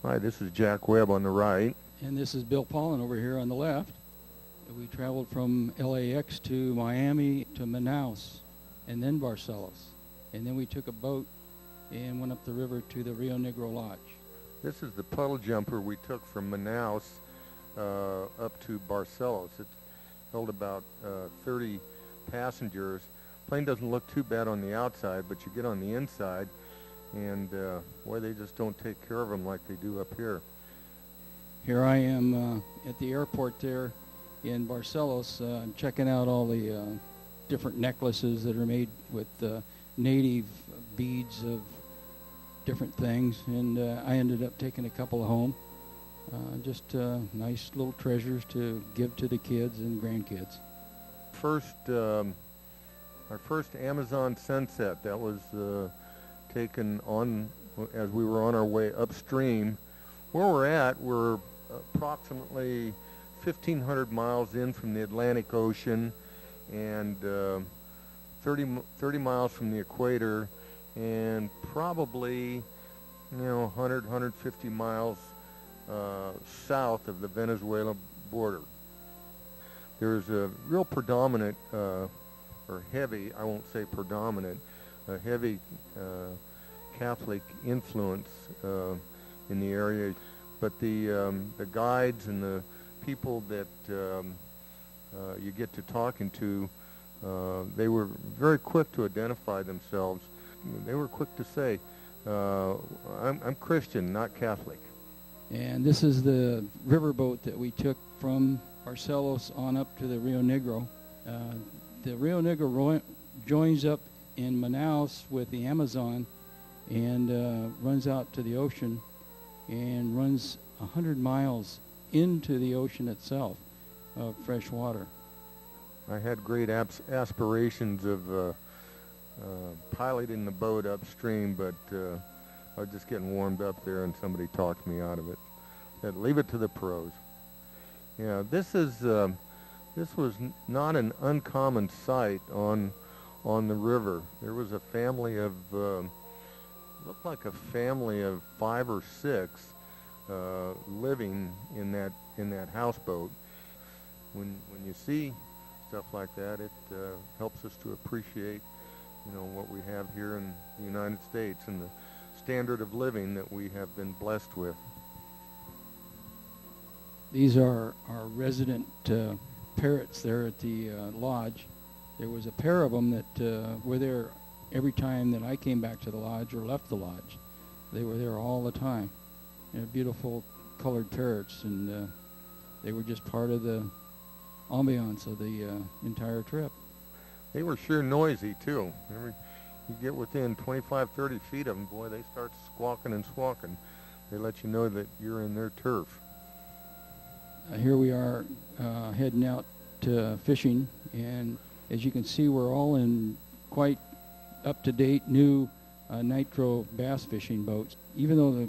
Hi, this is Jack Webb on the right. And this is Bill Paulin over here on the left. We traveled from LAX to Miami to Manaus and then Barcelos. And then we took a boat and went up the river to the Rio Negro Lodge. This is the puddle jumper we took from Manaus up to Barcelos. It held about 30 passengers. Plane doesn't look too bad on the outside, but you get on the inside, and boy, they just don't take care of them like they do up here. Here I am at the airport there in Barcelos, checking out all the different necklaces that are made with native beads of different things, and I ended up taking a couple home. Just nice little treasures to give to the kids and grandkids. Our first Amazon sunset, that was taken on as we were on our way upstream. Where we're at, we're approximately 1,500 miles in from the Atlantic Ocean and 30 miles from the equator, and probably 100, 150 miles south of the Venezuela border. There's a real predominant, or heavy, I won't say predominant, heavy Catholic influence in the area. But the guides and the people that you get to talking to, they were very quick to identify themselves. They were quick to say, I'm Christian, not Catholic. And this is the riverboat that we took from Barcelos on up to the Rio Negro. The Rio Negro joins up in Manaus with the Amazon and runs out to the ocean and runs 100 miles into the ocean itself of fresh water. I had great aspirations of piloting the boat upstream, but I was just getting warmed up there and somebody talked me out of it. Said, leave it to the pros. Yeah, this was not an uncommon sight on the river. There was a family of looked like a family of 5 or 6 living in that houseboat. When you see stuff like that, it helps us to appreciate what we have here in the United States and the standard of living that we have been blessed with. These are our resident parrots there at the lodge. There was a pair of them that were there every time that I came back to the lodge or left the lodge. They were there all the time. They're beautiful colored parrots, and they were just part of the ambiance of the entire trip. They were sure noisy too. You get within 25, 30 feet of them, boy, they start squawking and squawking. They let you know that you're in their turf. Here we are heading out to fishing, and as you can see, we're all in quite up-to-date new nitro bass fishing boats. Even though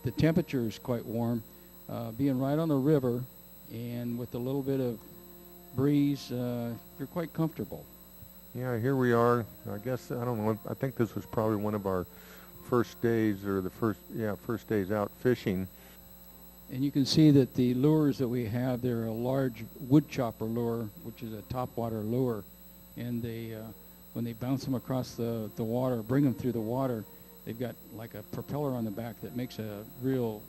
the temperature is quite warm, being right on the river and with a little bit of breeze, you're quite comfortable. Yeah, here we are. I guess, I don't know, I think this was probably one of our first days, or the first days out fishing. And you can see that the lures that we have, they're a large wood chopper lure, which is a topwater lure. And they, when they bounce them across the water, bring them through the water, they've got like a propeller on the back that makes a real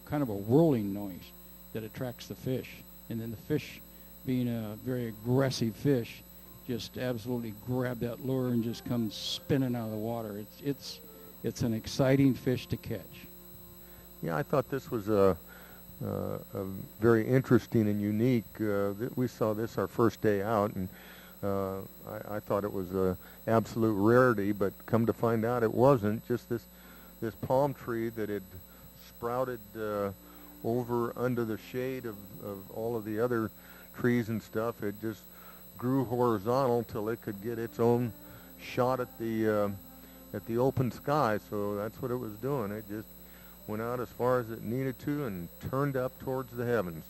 kind of a whirling noise that attracts the fish. And then the fish, being a very aggressive fish, just absolutely grab that lure and just come spinning out of the water. It's an exciting fish to catch. Yeah, I thought this was a very interesting and unique. We saw this our first day out, and I thought it was an absolute rarity, but come to find out it wasn't. Just this palm tree that had sprouted over under the shade of all of the other trees and stuff. It just grew horizontal till it could get its own shot at the open sky. So that's what it was doing. It just went out as far as it needed to and turned up towards the heavens.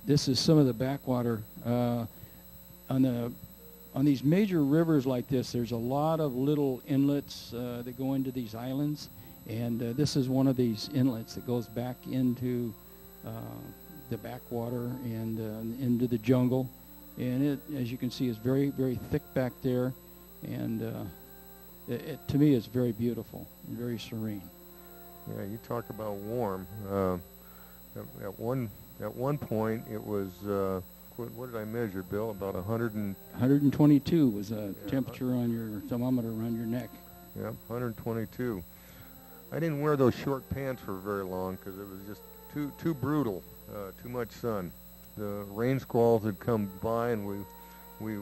This is some of the backwater. On these major rivers like this, there's a lot of little inlets that go into these islands, And this is one of these inlets that goes back into the backwater and into the jungle. And it, as you can see, is very, very thick back there. And to me, it's very beautiful and very serene. Yeah, you talk about warm. At one point, it was what did I measure, Bill? About 122 was a temperature on your thermometer around your neck. Yeah, 122. I didn't wear those short pants for very long because it was just too brutal, too much sun. The rain squalls had come by, and we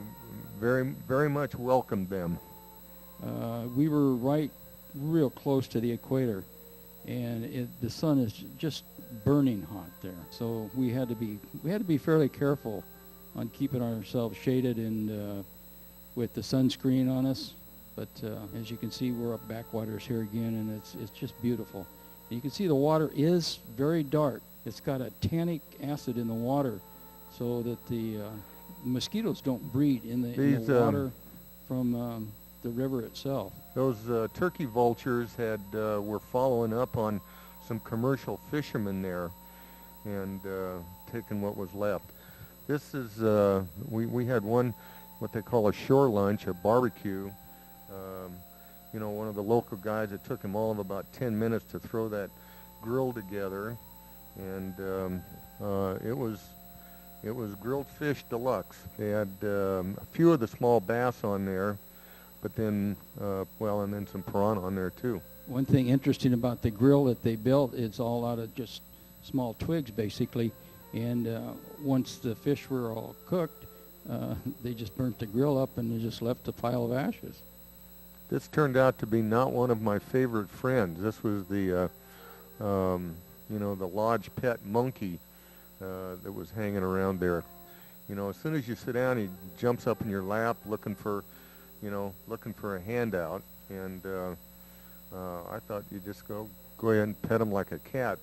very, very much welcomed them. We were real close to the equator, and the sun is just burning hot there. So we had to be fairly careful on keeping ourselves shaded and with the sunscreen on us. But as you can see, we're up backwaters here again, and it's just beautiful. And you can see the water is very dark. It's got a tannic acid in the water, so that the mosquitoes don't breed in the water from the river itself. Those turkey vultures were following up on some commercial fishermen there, and taking what was left. This is we had what they call a shore lunch, a barbecue. One of the local guys, it took him all of about 10 minutes to throw that grill together, and it was grilled fish deluxe. They had a few of the small bass on there, but then and then some piranha on there too. One thing interesting about the grill that they built, it's all out of just small twigs basically, and once the fish were all cooked, they just burnt the grill up and they just left a pile of ashes. This turned out to be not one of my favorite friends. This was the the lodge pet monkey that was hanging around there. As soon as you sit down, he jumps up in your lap looking for a handout, and I thought you'd just go ahead and pet him like a cat.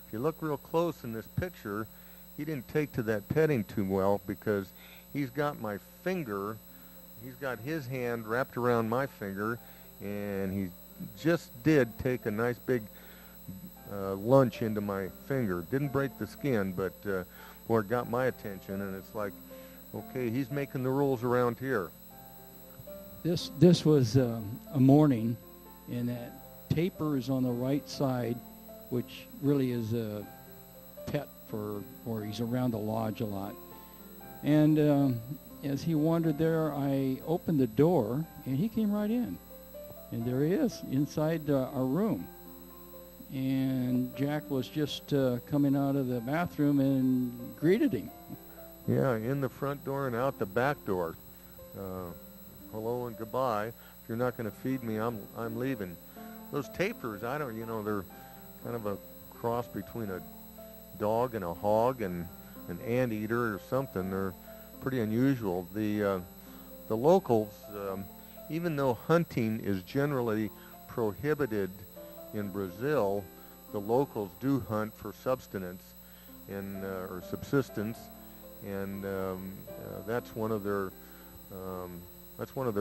If you look real close in this picture, he didn't take to that petting too well, because he's got my finger, he's got his hand wrapped around my finger, and he just did take a nice big lunch into my finger. Didn't break the skin, but boy, it got my attention, and it's like, okay, he's making the rules around here. This was a morning, and that tapir is on the right side, which really is a pet or he's around the lodge a lot. And as he wandered there, I opened the door, and he came right in. And there he is, inside our room. And Jack was just coming out of the bathroom and greeted him. Yeah, in the front door and out the back door. Hello and goodbye. If you're not going to feed me, I'm leaving. Those tapirs, they're kind of a cross between a dog and a hog and an anteater or something. They're pretty unusual. The locals, even though hunting is generally prohibited in Brazil, the locals do hunt for subsistence, or subsistence, and that's one of their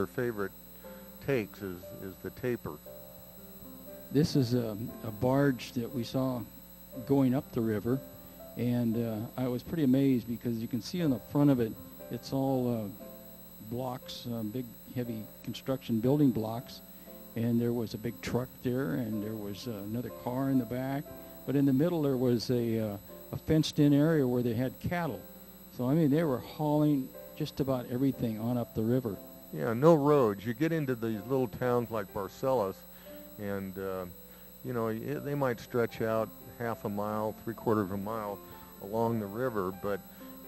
favorite takes is the tapir. This is a barge that we saw going up the river, and I was pretty amazed because you can see on the front of it, it's all blocks, big heavy construction building blocks, and there was a big truck there, and there was another car in the back, but in the middle there was a fenced-in area where they had cattle. So they were hauling just about everything on up the river. Yeah, no roads. You get into these little towns like Barcelos, and they might stretch out half a mile, 3/4 of a mile along the river, but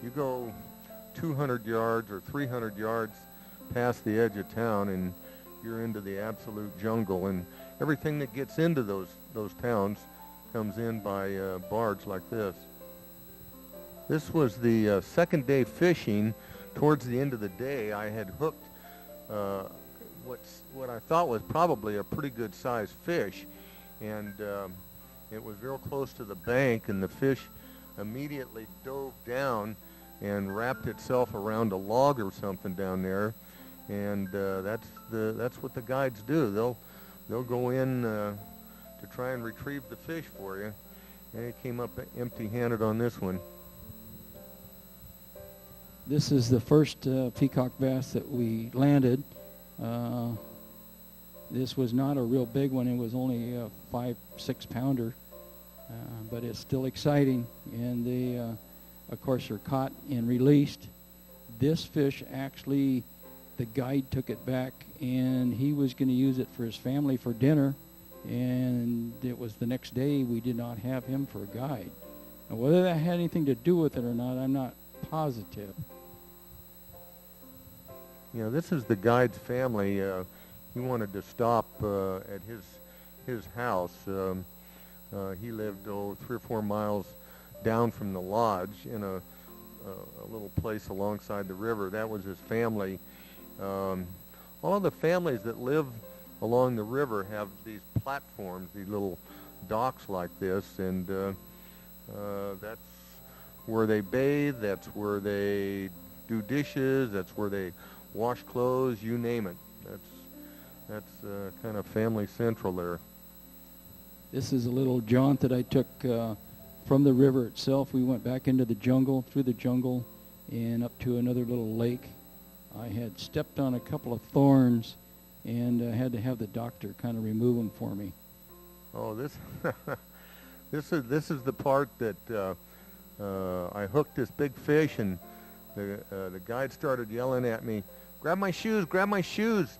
you go 200 yards or 300 yards past the edge of town, and you're into the absolute jungle, and everything that gets into those towns comes in by barge like this. This was the second day fishing. Towards the end of the day, I had hooked what I thought was probably a pretty good sized fish, and it was real close to the bank, and the fish immediately dove down and wrapped itself around a log or something down there, and that's what the guides do. They'll go in to to try and retrieve the fish for you. And he came up empty-handed on this one. This is the first peacock bass that we landed. This was not a real big one. It was only a 5-6 pounder, but it's still exciting. And they, of course, are caught and released. This fish actually, the guide took it back, and he was going to use it for his family for dinner. And it was the next day we did not have him for a guide. Now, whether that had anything to do with it or not, I'm not positive. Yeah, this is the guide's family. He wanted to stop at his house. He lived 3 or 4 miles down from the lodge in a little place alongside the river. That was his family. All of the families that live along the river have these platforms, these little docks like this, and that's where they bathe, that's where they do dishes, that's where they wash clothes, you name it. That's kind of family central there. This is a little jaunt that I took from the river itself. We went back into the jungle, through the jungle, and up to another little lake. I had stepped on a couple of thorns and had to have the doctor kind of remove them for me. Oh, this this is the part that I hooked this big fish, and the guide started yelling at me, "Grab my shoes! Grab my shoes!"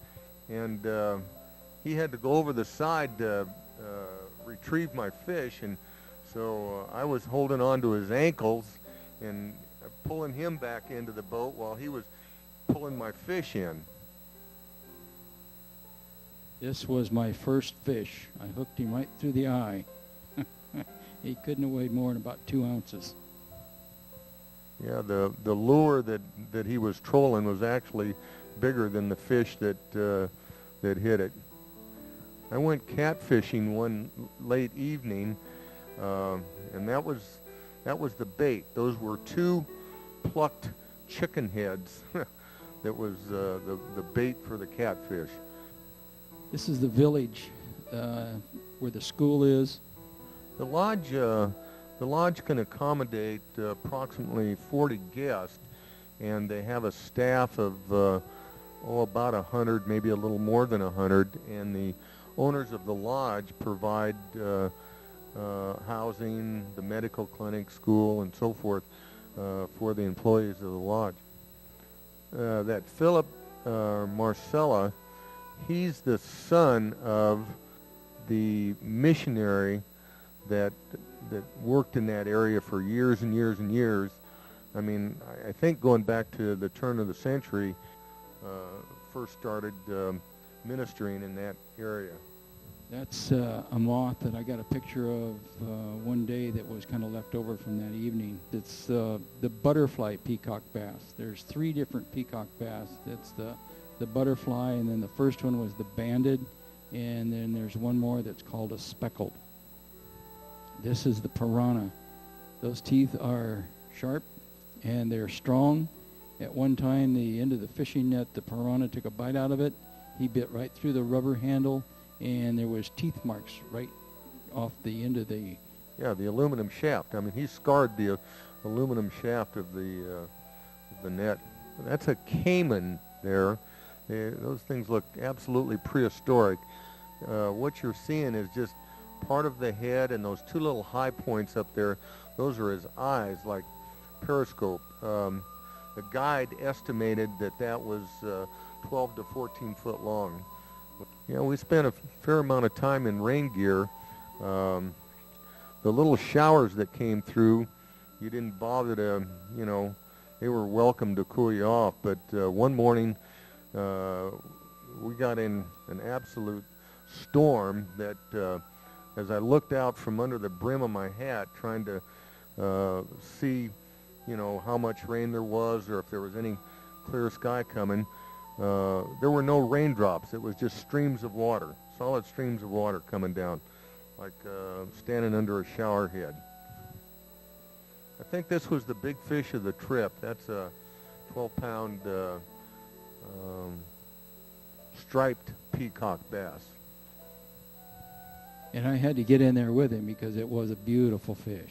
And he had to go over the side to retrieve my fish, and so I was holding on to his ankles and pulling him back into the boat while he was pulling my fish in. This was my first fish. I hooked him right through the eye. He couldn't have weighed more than about 2 ounces. Yeah, the lure that he was trolling was actually bigger than the fish that hit it. I went catfishing one late evening, and that was the bait. Those were 2 plucked chicken heads. That was the bait for the catfish. This is the village where the school is. The lodge can accommodate approximately 40 guests, and they have a staff of about 100, maybe a little more than 100, and the owners of the lodge provide housing, the medical clinic, school, and so forth for the employees of the lodge. That Philip Marcella, he's the son of the missionary that worked in that area for years and years and years. I mean, I think going back to the turn of the century, first started ministering in that area. That's a moth that I got a picture of one day that was kind of left over from that evening. It's the butterfly peacock bass. There's 3 different peacock bass. That's the butterfly, and then the first one was the banded, and then there's one more that's called a speckled. This is the piranha. Those teeth are sharp and they're strong. At one time, the end of the fishing net, the piranha took a bite out of it. He bit right through the rubber handle, and there was teeth marks right off the end of the... Yeah, the aluminum shaft. I mean, he scarred the aluminum shaft of the net. That's a caiman there. Those things look absolutely prehistoric. What you're seeing is just part of the head, and those 2 little high points up there, those are his eyes, like periscope. The guide estimated that was 12 to 14 foot long. Yeah, we spent a fair amount of time in rain gear. The little showers that came through, you didn't bother to, they were welcome to cool you off. But one morning, we got in an absolute storm that as I looked out from under the brim of my hat trying to see, how much rain there was or if there was any clear sky coming, there were no raindrops. It was just streams of water, solid streams of water coming down, like standing under a shower head. I think this was the big fish of the trip. That's a 12-pound striped peacock bass. And I had to get in there with him because it was a beautiful fish.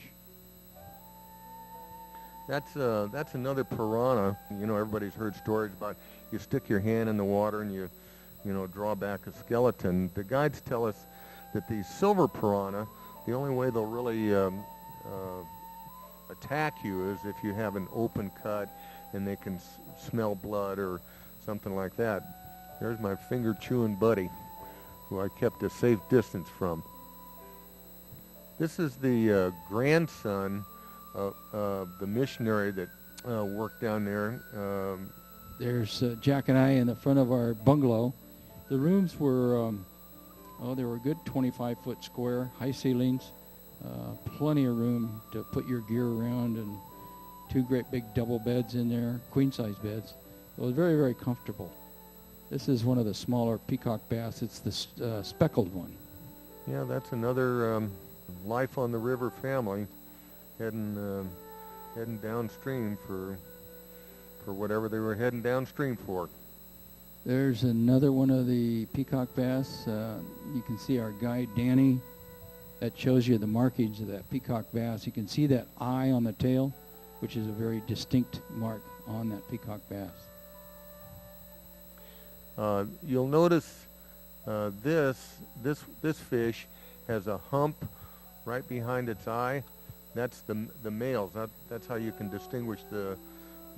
That's another piranha. You know, everybody's heard stories about you stick your hand in the water and you draw back a skeleton. The guides tell us that these silver piranha, the only way they'll really attack you is if you have an open cut and they can smell blood or something like that. There's my finger-chewing buddy, who I kept a safe distance from. This is the grandson of the missionary that worked down there. There's Jack and I in the front of our bungalow. The rooms were, they were a good 25-foot square, high ceilings, plenty of room to put your gear around, and two great big double beds in there, queen-size beds. It was very, very comfortable. This is one of the smaller peacock bass. It's the speckled one. Yeah, that's another life on the river family heading downstream for whatever they were heading downstream for. There's another one of the peacock bass. You can see our guide, Danny. That shows you the markings of that peacock bass. You can see that eye on the tail, which is a very distinct mark on that peacock bass. You'll notice this fish has a hump right behind its eye. That's the males. That's how you can distinguish the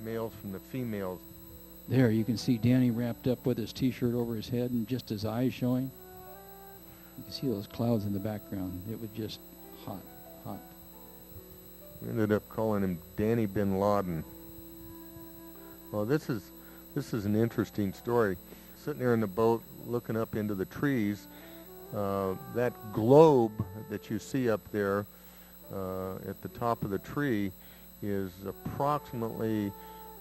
males from the females. There, you can see Danny wrapped up with his T-shirt over his head and just his eyes showing. You can see those clouds in the background. It was just hot, hot. We ended up calling him Danny Bin Laden. Well, this is an interesting story. Sitting there in the boat, looking up into the trees, that globe that you see up there at the top of the tree is approximately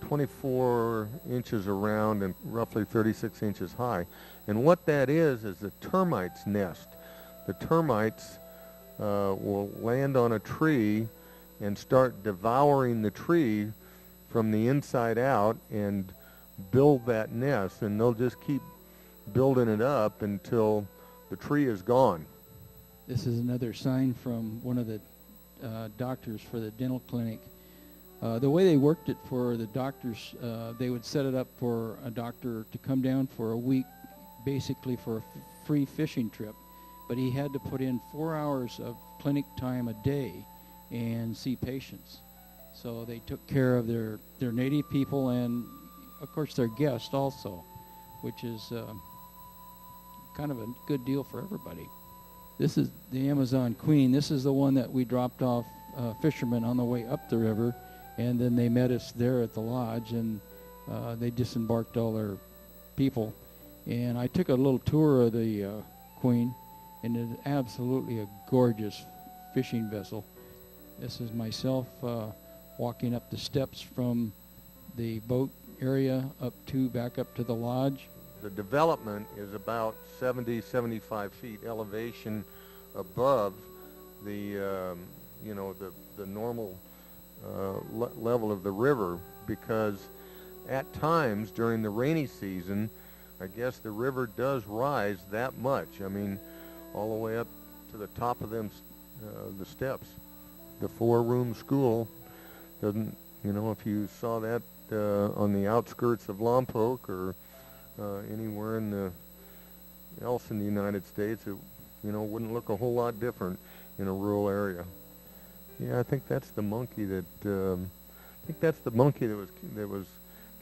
24 inches around and roughly 36 inches high. And what that is a termite's nest. The termites will land on a tree and start devouring the tree from the inside out and build that nest, and they'll just keep building it up until the tree is gone. This is another sign from one of the doctors for the dental clinic. The way they worked it for the doctors, they would set it up for a doctor to come down for a week, basically for a free fishing trip. But he had to put in 4 hours of clinic time a day and see patients. So they took care of their native people and, of course, their guests also, which is kind of a good deal for everybody. This is the Amazon Queen. This is the one that we dropped off fishermen on the way up the river, and then they met us there at the lodge, and they disembarked all their people. And I took a little tour of the Queen, and it's absolutely a gorgeous fishing vessel. This is myself walking up the steps from the boat area back up to the lodge. The development is about 75 feet elevation above the normal level of the river, because at times during the rainy season, I guess the river does rise that much. I mean, all the way up to the top of them the steps. The 4-room school doesn't, if you saw that on the outskirts of Lompoc or anywhere else in the United States, it wouldn't look a whole lot different in a rural area. Yeah, I think that's the monkey that was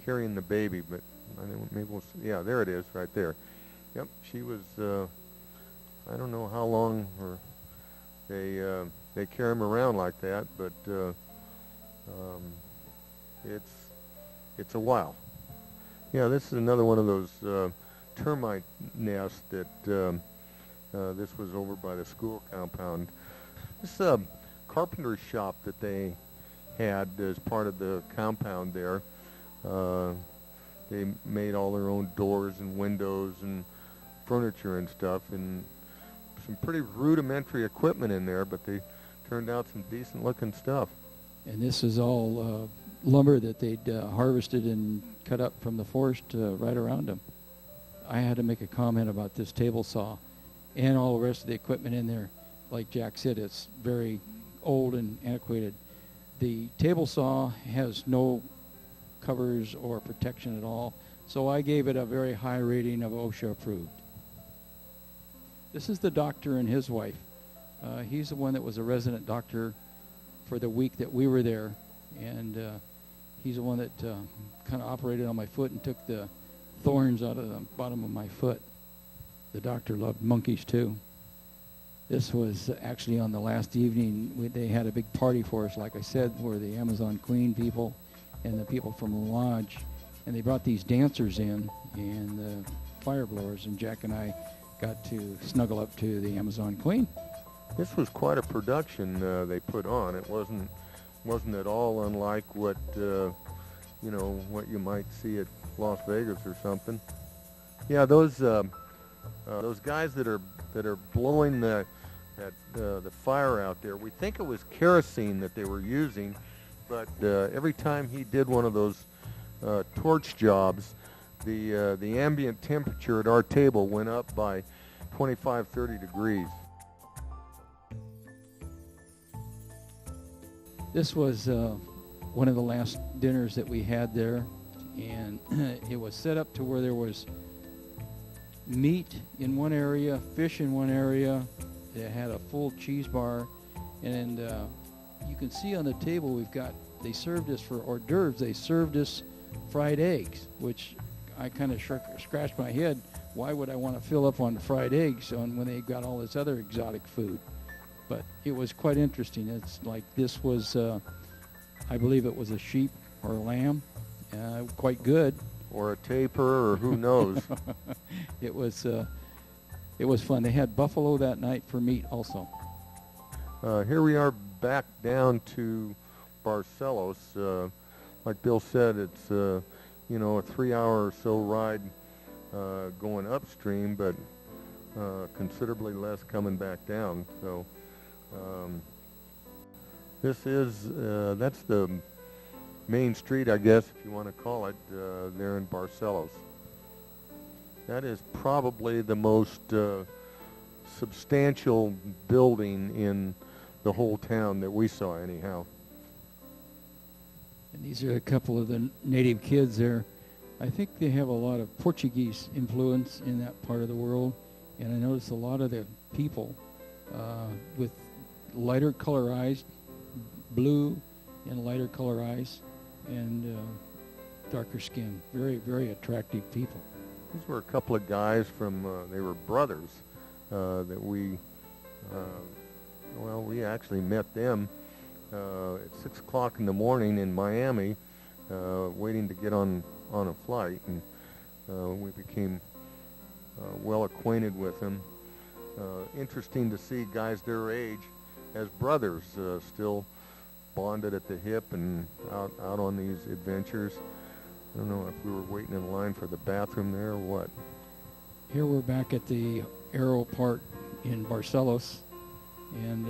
carrying the baby, but I don't, maybe we'll see. Yeah, there it is, right there. Yep, she was. I don't know how long they carry him around like that, but it's a while. Yeah, this is another one of those termite nests that this was over by the school compound. This carpenter shop that they had as part of the compound there. They made all their own doors and windows and furniture and stuff, and some pretty rudimentary equipment in there, but they turned out some decent looking stuff. And this is all lumber that they'd harvested and cut up from the forest right around them. I had to make a comment about this table saw and all the rest of the equipment in there. like Jack said, it's very old and antiquated. The table saw has no covers or protection at all, so I gave it a very high rating of OSHA approved. This is the doctor and his wife. He's the one that was a resident doctor for the week that we were there, and he's the one that kind of operated on my foot and took the thorns out of the bottom of my foot. The doctor loved monkeys too. This was actually on the last evening. They had a big party for us, like I said, where the Amazon Queen people and the people from the lodge, and they brought these dancers in and the fire blowers, and Jack and I got to snuggle up to the Amazon Queen. This was quite a production they put on. It wasn't at all unlike what what you might see at Las Vegas or something. Yeah, those guys that are blowing the fire out there. We think it was kerosene that they were using, but every time he did one of those torch jobs, the ambient temperature at our table went up by 25, 30 degrees. This was one of the last dinners that we had there, and it was set up to where there was meat in one area, fish in one area. It had a full cheese bar, and you can see on the table they served us for hors d'oeuvres. They served us fried eggs, which I kind of scratched my head. Why would I want to fill up on fried eggs when they got all this other exotic food? But it was quite interesting. It's like this was, I believe it was a sheep or a lamb, quite good. Or a tapir, or who knows. It was fun. They had buffalo that night for meat also. Here we are back down to Barcelos. Like Bill said, it's a 3-hour or so ride going upstream, but considerably less coming back down. So that's the main street, I guess, if you want to call it, there in Barcelos. That is probably the most substantial building in the whole town that we saw, anyhow. And these are a couple of the native kids there. I think they have a lot of Portuguese influence in that part of the world, and I noticed a lot of the people with lighter color eyes, blue and lighter color eyes, and darker skin. Very, very attractive people. These were a couple of guys from, they were brothers that we actually met them at 6 o'clock in the morning in Miami, waiting to get on a flight, and we became well acquainted with them. Interesting to see guys their age as brothers still bonded at the hip and out on these adventures. I don't know if we were waiting in line for the bathroom there or what. Here we're back at the Aero Park in Barcelos, and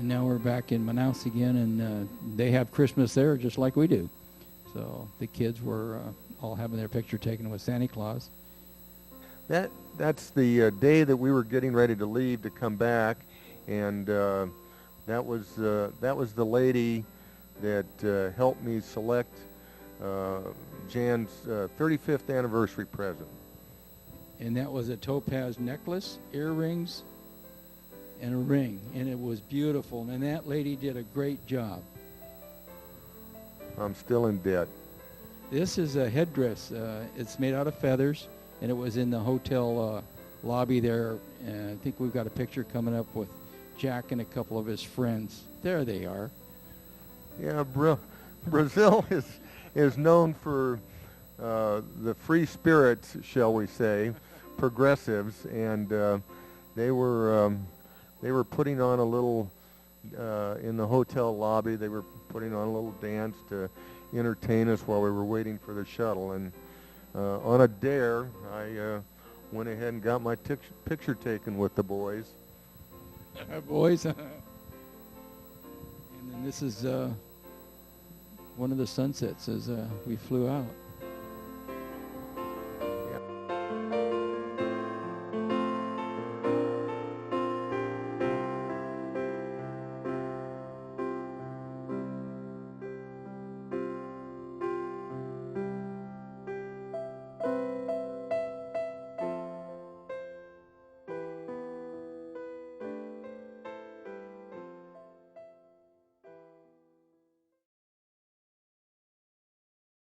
now we're back in Manaus again, and they have Christmas there just like we do. So the kids were all having their picture taken with Santa Claus. That's the day that we were getting ready to leave to come back, and that was the lady that helped me select Jan's 35th anniversary present. And that was a topaz necklace, earrings, and a ring, and it was beautiful. And that lady did a great job. I'm still in debt. This is a headdress. It's made out of feathers, and it was in the hotel lobby there. And I think we've got a picture coming up with Jack and a couple of his friends. There they are. Yeah, Brazil is known for the free spirits, shall we say, progressives, and they were putting on a little in the hotel lobby. They were putting on a little dance to entertain us while we were waiting for the shuttle, and on a dare, I went ahead and got my picture taken with the boys. Boys. And then this is one of the sunsets as we flew out.